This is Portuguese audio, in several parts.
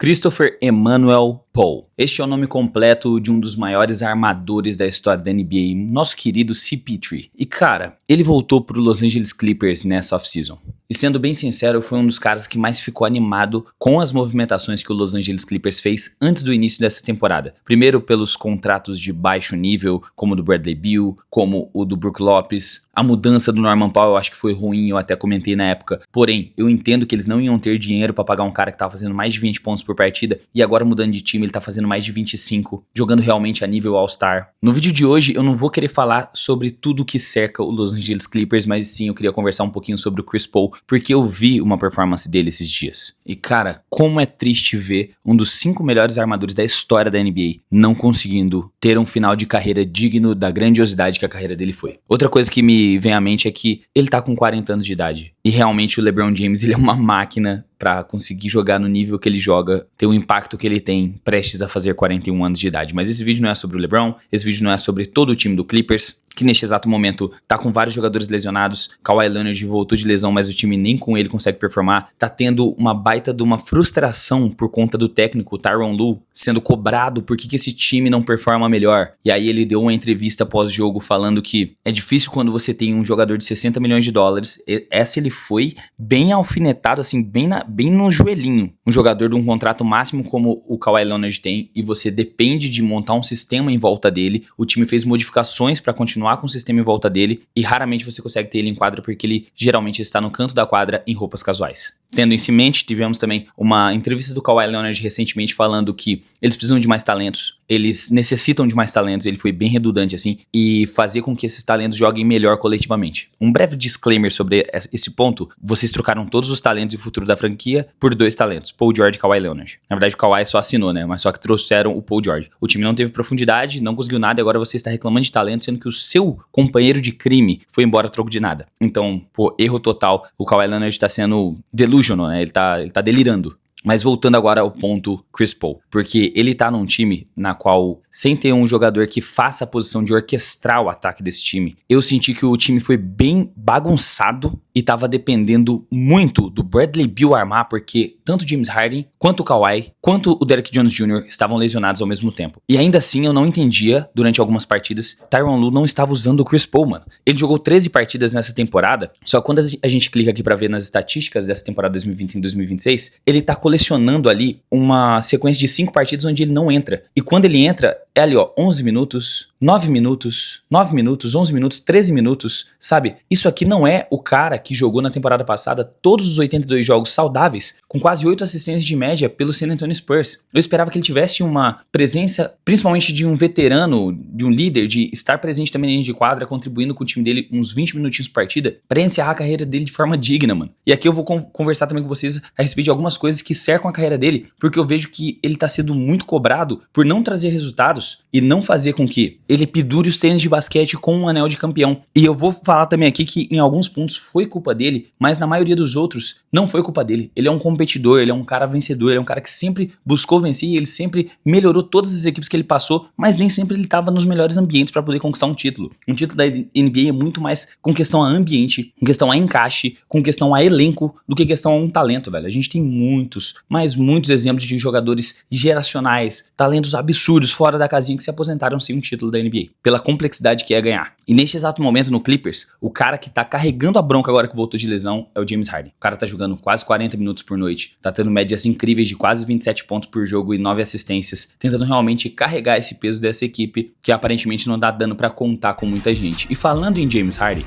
Christopher Emmanuel Paul. Este é o nome completo de um dos maiores armadores da história da NBA, nosso querido CP3. E cara, ele voltou pro Los Angeles Clippers nessa off-season. E sendo bem sincero, foi um dos caras que mais ficou animado com as movimentações que o Los Angeles Clippers fez antes do início dessa temporada. Primeiro pelos contratos de baixo nível, como o do Bradley Beal, como o do Brook Lopes. A mudança do Norman Powell eu acho que foi ruim, eu até comentei na época. Porém, eu entendo que eles não iam ter dinheiro pra pagar um cara que tava fazendo mais de 20 pontos por partida. E agora mudando de time, ele tá fazendo mais de 25, jogando realmente a nível All-Star. No vídeo de hoje, eu não vou querer falar sobre tudo que cerca o Los Angeles Clippers, mas sim, eu queria conversar um pouquinho sobre o Chris Paul, porque eu vi uma performance dele esses dias. E cara, como é triste ver um dos 5 melhores armadores da história da NBA não conseguindo ter um final de carreira digno da grandiosidade que a carreira dele foi. Outra coisa que me vem à mente é que ele tá com 40 anos de idade. E realmente o LeBron James, ele é uma máquina pra conseguir jogar no nível que ele joga, ter o impacto que ele tem prestes a fazer 41 anos de idade. Mas esse vídeo não é sobre o LeBron, esse vídeo não é sobre todo o time do Clippers, que neste exato momento tá com vários jogadores lesionados. Kawhi Leonard voltou de lesão, mas o time nem com ele consegue performar. Tá tendo uma baita de uma frustração por conta do técnico Tyronn Lue sendo cobrado por que esse time não performa melhor. E aí ele deu uma entrevista pós-jogo falando que é difícil quando você tem um jogador de 60 milhões de dólares. Essa ele foi bem alfinetado, assim, bem no joelhinho. Um jogador de um contrato máximo como o Kawhi Leonard tem e você depende de montar um sistema em volta dele. O time fez modificações para continuar com o sistema em volta dele e raramente você consegue ter ele em quadra porque ele geralmente está no canto da quadra em roupas casuais. Tendo isso em mente, tivemos também uma entrevista do Kawhi Leonard recentemente falando que eles precisam de mais talentos, eles necessitam de mais talentos, ele foi bem redundante assim, e fazer com que esses talentos joguem melhor coletivamente. Um breve disclaimer sobre esse ponto: vocês trocaram todos os talentos e o futuro da franquia por 2 talentos, Paul George e Kawhi Leonard. Na verdade o Kawhi só assinou, né, mas só que trouxeram o Paul George. O time não teve profundidade, não conseguiu nada e agora você está reclamando de talento, sendo que o seu companheiro de crime foi embora a troco de nada. Então, pô, erro total, o Kawhi Leonard está sendo delusional, né, ele tá delirando. Mas voltando agora ao ponto Chris Paul, porque ele tá num time na qual, sem ter um jogador que faça a posição de orquestrar o ataque desse time, eu senti que o time foi bem bagunçado e tava dependendo muito do Bradley Beal armar, porque tanto James Harden, quanto o Kawhi, quanto o Derrick Jones Jr. estavam lesionados ao mesmo tempo. E ainda assim eu não entendia, durante algumas partidas, Tyronn Lue não estava usando o Chris Paul, mano. Ele jogou 13 partidas nessa temporada, só que quando a gente clica aqui pra ver nas estatísticas dessa temporada 2025-2026, ele tá colecionando ali uma sequência de 5 partidas onde ele não entra. E quando ele entra, é ali ó, 11 minutos, 9 minutos, 9 minutos, 11 minutos, 13 minutos, sabe? Isso aqui não é o cara que jogou na temporada passada todos os 82 jogos saudáveis, com quase 8 assistências de média pelo San Antonio Spurs. Eu esperava que ele tivesse uma presença, principalmente de um veterano, de um líder, de estar presente também dentro de quadra, contribuindo com o time dele uns 20 minutinhos por partida, pra encerrar a carreira dele de forma digna, mano. E aqui eu vou conversar também com vocês a respeito de algumas coisas que cercam a carreira dele, porque eu vejo que ele tá sendo muito cobrado por não trazer resultados e não fazer com que ele pendure os tênis de basquete com um anel de campeão. E eu vou falar também aqui que em alguns pontos foi culpa dele, mas na maioria dos outros não foi culpa dele. Ele é um competidor, ele é um cara vencedor, ele é um cara que sempre buscou vencer e ele sempre melhorou todas as equipes que ele passou, mas nem sempre ele estava nos melhores ambientes para poder conquistar um título. Um título da NBA é muito mais com questão a ambiente, com questão a encaixe, com questão a elenco, do que questão a um talento, velho. A gente tem muitos, mas muitos exemplos de jogadores geracionais, talentos absurdos fora da casinha que se aposentaram sem um título da NBA, pela complexidade que é ganhar. E neste exato momento no Clippers, o cara que tá carregando a bronca agora que voltou de lesão é o James Harden. O cara tá jogando quase 40 minutos por noite, tá tendo médias incríveis de quase 27 pontos por jogo e 9 assistências, tentando realmente carregar esse peso dessa equipe que aparentemente não dá dano pra contar com muita gente. E falando em James Harden,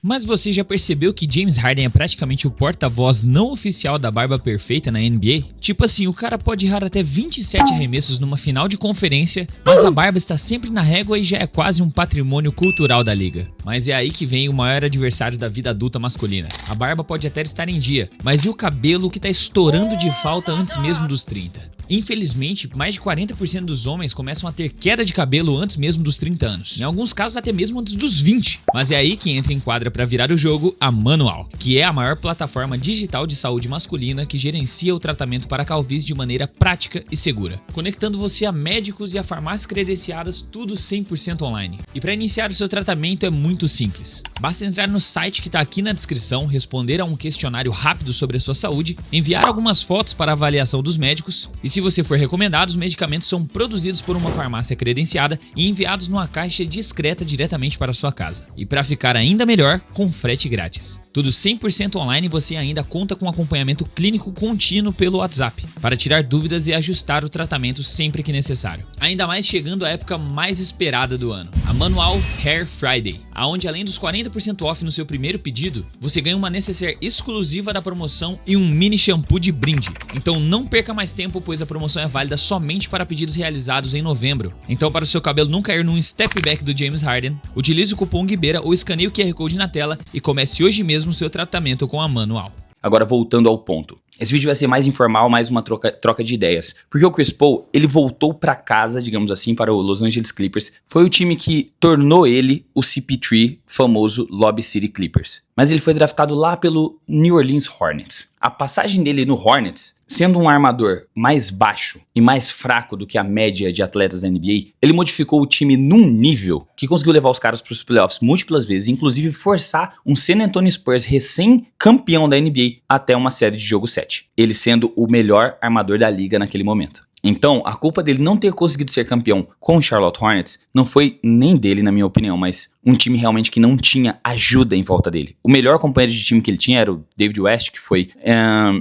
mas você já percebeu que James Harden é praticamente o porta-voz não oficial da barba perfeita na NBA? Tipo assim, o cara pode errar até 27 arremessos numa final de conferência, mas a barba está sempre na régua e já é quase um patrimônio cultural da liga. Mas é aí que vem o maior adversário da vida adulta masculina. A barba pode até estar em dia, mas e o cabelo que tá estourando de falta antes mesmo dos 30? Infelizmente, mais de 40% dos homens começam a ter queda de cabelo antes mesmo dos 30 anos, em alguns casos até mesmo antes dos 20. Mas é aí que entra em quadra para virar o jogo a Manual, que é a maior plataforma digital de saúde masculina que gerencia o tratamento para calvície de maneira prática e segura, conectando você a médicos e a farmácias credenciadas, tudo 100% online. E para iniciar o seu tratamento é muito simples. Basta entrar no site que está aqui na descrição, responder a um questionário rápido sobre a sua saúde, enviar algumas fotos para avaliação dos médicos e, se você for recomendado, os medicamentos são produzidos por uma farmácia credenciada e enviados numa caixa discreta diretamente para a sua casa. E para ficar ainda melhor, com frete grátis. Tudo 100% online e você ainda conta com acompanhamento clínico contínuo pelo WhatsApp, para tirar dúvidas e ajustar o tratamento sempre que necessário. Ainda mais chegando à época mais esperada do ano, a Manual Hair Friday, onde além dos 40% off no seu primeiro pedido, você ganha uma necessaire exclusiva da promoção e um mini shampoo de brinde. Então não perca mais tempo, pois a promoção é válida somente para pedidos realizados em novembro. Então, para o seu cabelo não cair num step back do James Harden, utilize o cupom Guibeira ou escaneie o QR Code na tela e comece hoje mesmo o seu tratamento com a Manual. Agora, voltando ao ponto. Esse vídeo vai ser mais informal, mais uma troca de ideias. Porque o Chris Paul, ele voltou para casa, digamos assim, para o Los Angeles Clippers. Foi o time que tornou ele o CP3, famoso Lob City Clippers. Mas ele foi draftado lá pelo New Orleans Hornets. A passagem dele no Hornets, sendo um armador mais baixo e mais fraco do que a média de atletas da NBA, ele modificou o time num nível que conseguiu levar os caras para os playoffs múltiplas vezes, inclusive forçar um San Antonio Spurs recém-campeão da NBA até uma série de jogo 7, ele sendo o melhor armador da liga naquele momento. Então, a culpa dele não ter conseguido ser campeão com o Charlotte Hornets não foi nem dele, na minha opinião, mas um time realmente que não tinha ajuda em volta dele. O melhor companheiro de time que ele tinha era o David West, que foi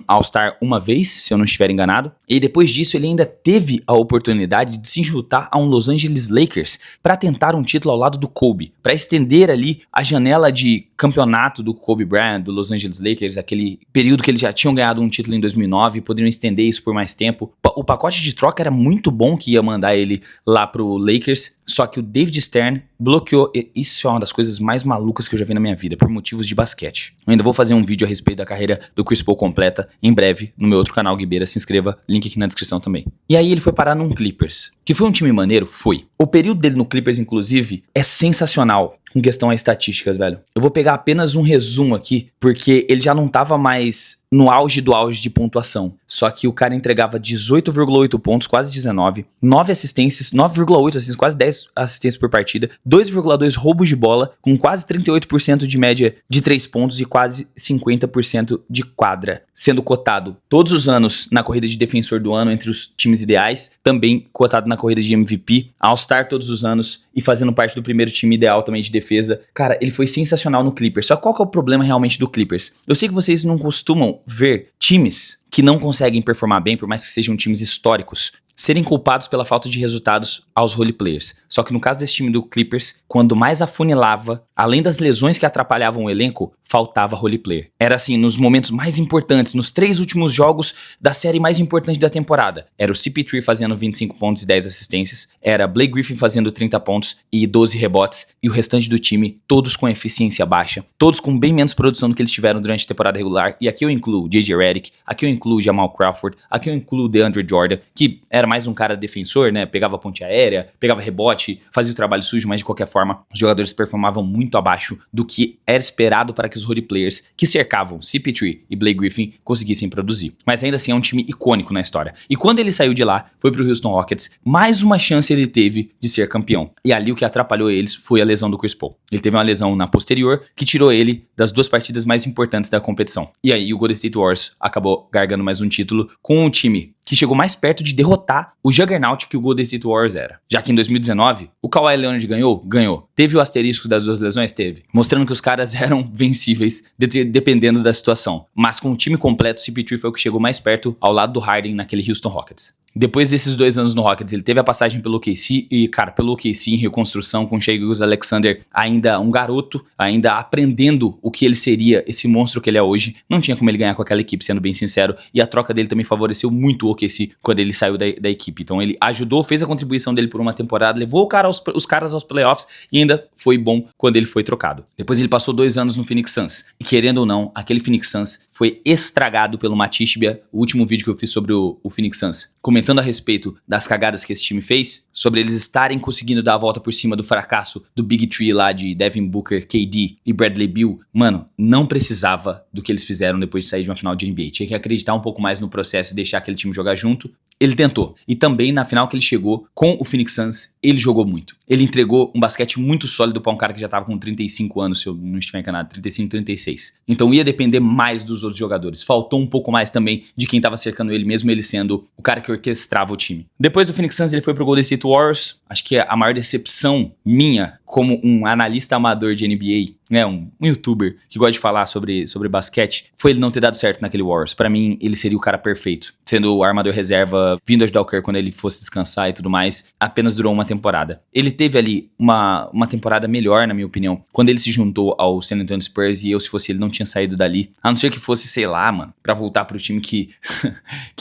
All-Star uma vez, se eu não estiver enganado. E depois disso, ele ainda teve a oportunidade de se juntar a um Los Angeles Lakers para tentar um título ao lado do Kobe, para estender ali a janela de campeonato do Kobe Bryant, do Los Angeles Lakers, aquele período que eles já tinham ganhado um título em 2009 e poderiam estender isso por mais tempo. O pacote de troca era muito bom, que ia mandar ele lá pro Lakers, só que o David Stern bloqueou. Isso é uma das coisas mais malucas que eu já vi na minha vida, por motivos de basquete. Eu ainda vou fazer um vídeo a respeito da carreira do Chris Paul completa em breve no meu outro canal, Guibeira. Se inscreva, link aqui na descrição também. E aí ele foi parar num Clippers, que foi um time maneiro? Foi. O período dele no Clippers, inclusive, é sensacional com questão a estatísticas, velho. Eu vou pegar apenas um resumo aqui, porque ele já não tava mais no auge do auge de pontuação. Só que o cara entregava 18,8 pontos, quase 19, 9 assistências, 9,8 assistências, quase 10 assistências por partida, 2,2 roubos de bola, com quase 38% de média de 3 pontos e quase 50% de quadra, sendo cotado todos os anos na corrida de defensor do ano entre os times ideais, também cotado na corrida de MVP, All-Star todos os anos e fazendo parte do primeiro time ideal também de defesa. Cara, ele foi sensacional no Clippers. Só qual que é o problema realmente do Clippers? Eu sei que vocês não costumam ver times que não conseguem performar bem, por mais que sejam times históricos, serem culpados pela falta de resultados aos role players. Só que no caso desse time do Clippers, quando mais afunilava, além das lesões que atrapalhavam o elenco, faltava role player. Era assim, nos momentos mais importantes, nos 3 últimos jogos da série mais importante da temporada. Era o CP3 fazendo 25 pontos e 10 assistências, era Blake Griffin fazendo 30 pontos e 12 rebotes, e o restante do time, todos com eficiência baixa, todos com bem menos produção do que eles tiveram durante a temporada regular, e aqui eu incluo J.J. Redick, aqui eu incluo Jamal Crawford, aqui eu incluo DeAndre Jordan, que era mais um cara defensor, né? Pegava ponte aérea, pegava rebote, fazia o trabalho sujo, mas de qualquer forma, os jogadores performavam muito abaixo do que era esperado para que os role players que cercavam CP3 e Blake Griffin conseguissem produzir. Mas ainda assim é um time icônico na história. E quando ele saiu de lá, foi pro Houston Rockets, mais uma chance ele teve de ser campeão. E ali o que atrapalhou eles foi a lesão do Chris Paul. Ele teve uma lesão na posterior que tirou ele das 2 partidas mais importantes da competição. E aí o Golden State Warriors acabou gargando mais um título com um time que chegou mais perto de derrotar o Juggernaut que o Golden State Warriors era. Já que em 2019, o Kawhi Leonard ganhou? Ganhou. Teve o asterisco das 2 lesões? Teve. Mostrando que os caras eram vencíveis dependendo da situação. Mas com o time completo, o CP3 foi o que chegou mais perto ao lado do Harden naquele Houston Rockets. Depois desses 2 anos no Rockets, ele teve a passagem pelo OKC e, cara, pelo OKC em reconstrução com Shai Gilgeous-Alexander, ainda um garoto, ainda aprendendo o que ele seria, esse monstro que ele é hoje. Não tinha como ele ganhar com aquela equipe, sendo bem sincero, e a troca dele também favoreceu muito o OKC quando ele saiu da equipe. Então ele ajudou, fez a contribuição dele por uma temporada, levou os caras aos playoffs e ainda foi bom quando ele foi trocado. Depois ele passou 2 anos no Phoenix Suns, e querendo ou não, aquele Phoenix Suns foi estragado pelo Matisse Thybulle, o último vídeo que eu fiz sobre o Phoenix Suns, comentando comentando a respeito das cagadas que esse time fez, sobre eles estarem conseguindo dar a volta por cima do fracasso do Big Three lá de Devin Booker, KD e Bradley Beal, mano, não precisava do que eles fizeram depois de sair de uma final de NBA. Tinha que acreditar um pouco mais no processo e deixar aquele time jogar junto. Ele tentou. E também na final que ele chegou com o Phoenix Suns, ele jogou muito. Ele entregou um basquete muito sólido para um cara que já tava com 35 anos, se eu não estiver enganado, 35, 36. Então ia depender mais dos outros jogadores. Faltou um pouco mais também de quem tava cercando ele, mesmo ele sendo o cara que orquestrava o time. Depois do Phoenix Suns, ele foi pro Golden State Warriors. Acho que a maior decepção minha como um analista amador de NBA, né, um youtuber que gosta de falar sobre basquete, foi ele não ter dado certo naquele Warriors. Pra mim, ele seria o cara perfeito. Sendo o armador reserva, vindo ajudar o Kerr quando ele fosse descansar e tudo mais, apenas durou uma temporada. Ele teve ali uma temporada melhor, na minha opinião, quando ele se juntou ao San Antonio Spurs, e eu, se fosse ele, não tinha saído dali. A não ser que fosse, sei lá, mano, pra voltar pro time que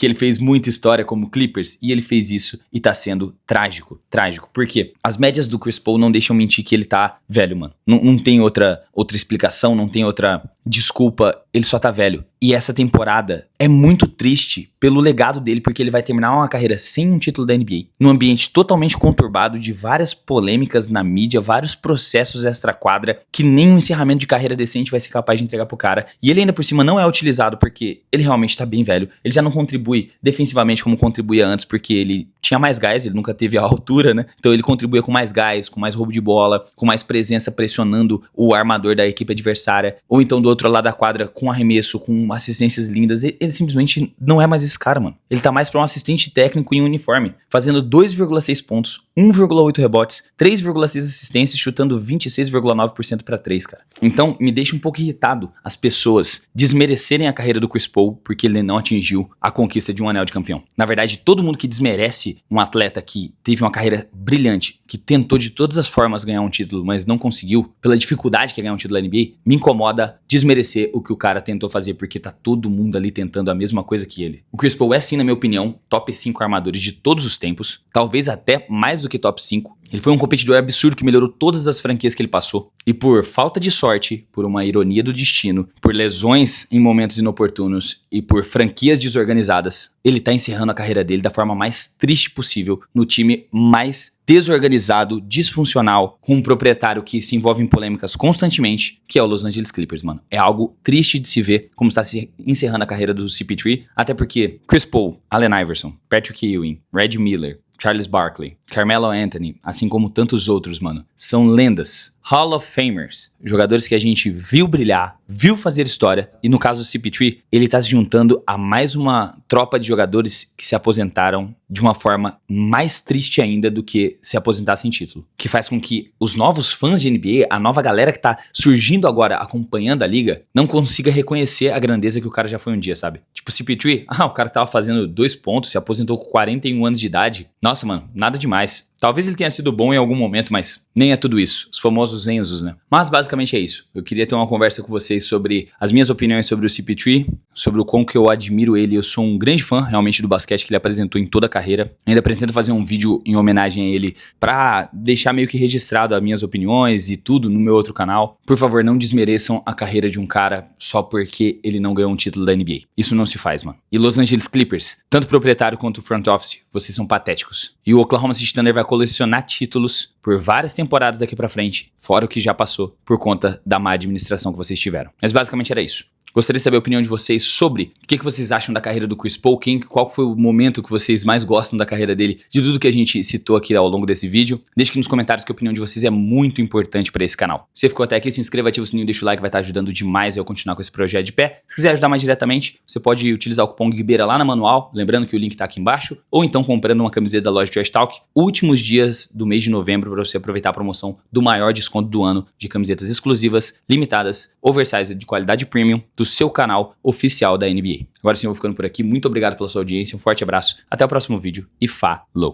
ele fez muita história como Clippers, e ele fez isso e tá sendo trágico. Trágico. Por quê? As médias do Chris Paul não deixam mentir que ele tá velho, mano. Não tem outra explicação, não tem outra desculpa, ele só tá velho. E essa temporada é muito triste pelo legado dele, porque ele vai terminar uma carreira sem um título da NBA, num ambiente totalmente conturbado, de várias polêmicas na mídia, vários processos extra-quadra, que nem um encerramento de carreira decente vai ser capaz de entregar pro cara. E ele ainda por cima não é utilizado porque ele realmente tá bem velho. Ele já não contribui defensivamente como contribuía antes, porque ele tinha mais gás, ele nunca teve a altura, né? Então ele contribuía com mais gás, com mais roubo de bola, com mais presença pressionando o armador da equipe adversária, ou então do outro lado da quadra com arremesso, com assistências lindas. Ele simplesmente não é mais esse cara, mano. Ele tá mais pra um assistente técnico em uniforme, fazendo 2,6 pontos, 1,8 rebotes, 3,6 assistências, chutando 26,9% pra 3, cara. Então, me deixa um pouco irritado as pessoas desmerecerem a carreira do Chris Paul porque ele não atingiu a conquista de um anel de campeão. Na verdade, todo mundo que desmerece um atleta que teve uma carreira brilhante, que tentou de todas as formas ganhar um título, mas não conseguiu, pela dificuldade que é ganhar um título da NBA, me incomoda desmerecer o que o cara tentou fazer, porque tá todo mundo ali tentando a mesma coisa que ele. O Chris Paul é, sim, na minha opinião, top 5 armadores de todos os tempos, talvez até mais do que top 5. Ele foi um competidor absurdo que melhorou todas as franquias que ele passou. E por falta de sorte, por uma ironia do destino, por lesões em momentos inoportunos e por franquias desorganizadas, ele tá encerrando a carreira dele da forma mais triste possível, no time mais desorganizado, disfuncional, com um proprietário que se envolve em polêmicas constantemente, que é o Los Angeles Clippers, mano. É algo triste de se ver como está se encerrando a carreira do CP3, até porque Chris Paul, Allen Iverson, Patrick Ewing, Reggie Miller, Charles Barkley, Carmelo Anthony, assim como tantos outros, mano, são lendas, Hall of Famers, jogadores que a gente viu brilhar, viu fazer história, e no caso do CP3, ele tá se juntando a mais uma tropa de jogadores que se aposentaram de uma forma mais triste ainda do que se aposentar sem título, que faz com que os novos fãs de NBA, a nova galera que tá surgindo agora acompanhando a liga, não consiga reconhecer a grandeza que o cara já foi um dia, sabe? Tipo, o CP3, o cara tava fazendo 2 pontos, se aposentou com 41 anos de idade. Nossa, mano, nada demais. Talvez ele tenha sido bom em algum momento, mas nem é tudo isso. Os famosos Enzos, né? Mas basicamente é isso. Eu queria ter uma conversa com vocês sobre as minhas opiniões sobre o CP3, sobre o quão que eu admiro ele. Eu sou um grande fã, realmente, do basquete que ele apresentou em toda a carreira. Ainda pretendo fazer um vídeo em homenagem a ele pra deixar meio que registrado as minhas opiniões e tudo no meu outro canal. Por favor, não desmereçam a carreira de um cara só porque ele não ganhou um título da NBA. Isso não se faz, mano. E Los Angeles Clippers, tanto o proprietário quanto o front office, vocês são patéticos. E o Oklahoma City Thunder vai colecionar títulos por várias temporadas daqui pra frente, fora o que já passou por conta da má administração que vocês tiveram. Mas basicamente era isso. Gostaria de saber a opinião de vocês sobre o que vocês acham da carreira do Chris Paul, qual foi o momento que vocês mais gostam da carreira dele, de tudo que a gente citou aqui ao longo desse vídeo. Deixe aqui nos comentários que a opinião de vocês é muito importante para esse canal. Se você ficou até aqui, se inscreva, ativa o sininho, deixa o like, vai estar ajudando demais eu continuar com esse projeto de pé. Se quiser ajudar mais diretamente, você pode utilizar o cupom GUIBEIRA lá na manual, lembrando que o link tá aqui embaixo, ou então comprando uma camiseta da loja Trash Talk, últimos dias do mês de novembro para você aproveitar a promoção do maior desconto do ano de camisetas exclusivas, limitadas, oversized, de qualidade premium, do seu canal oficial da NBA. Agora sim, eu vou ficando por aqui. Muito obrigado pela sua audiência, um forte abraço, até o próximo vídeo e falou!